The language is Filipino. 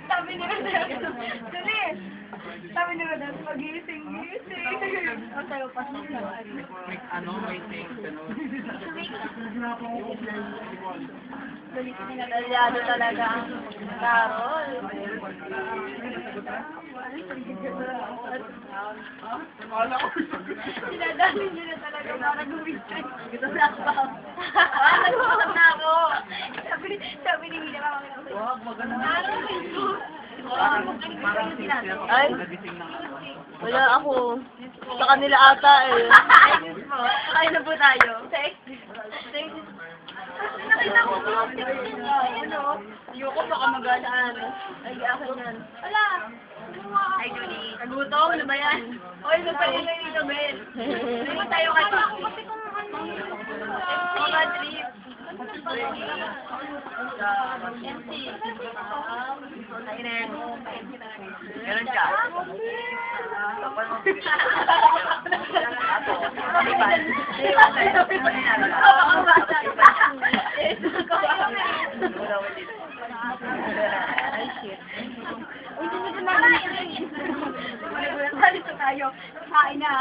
Sabi ni Rodel, dali. Sabi ni Rodel, pagising-gising. O tayo pa siya. May take, Nalyado talaga ang Carol. Sinadali niyo na talaga para gumising. Ito na ba? Nagpapag na ako. Sabi ni Hila, wag, maganda. Ay, Nagising na ako. wala ako. Sa kanila ata eh. Ay na po tayo. Nakita ko ano? Ayoko baka mag-alaan. Ay, akin yan. Wala. Ay, Julie. Nagutom? Ano ba yan? Oy, nagpalingay dito, Ben. Hindi tayo kasi. Kasi kung ano. Mga trip. MC. Ayun. Meron siya. Kapal mo. Ay, shit. Uy, dito na lang. Dito tayo. Kain na.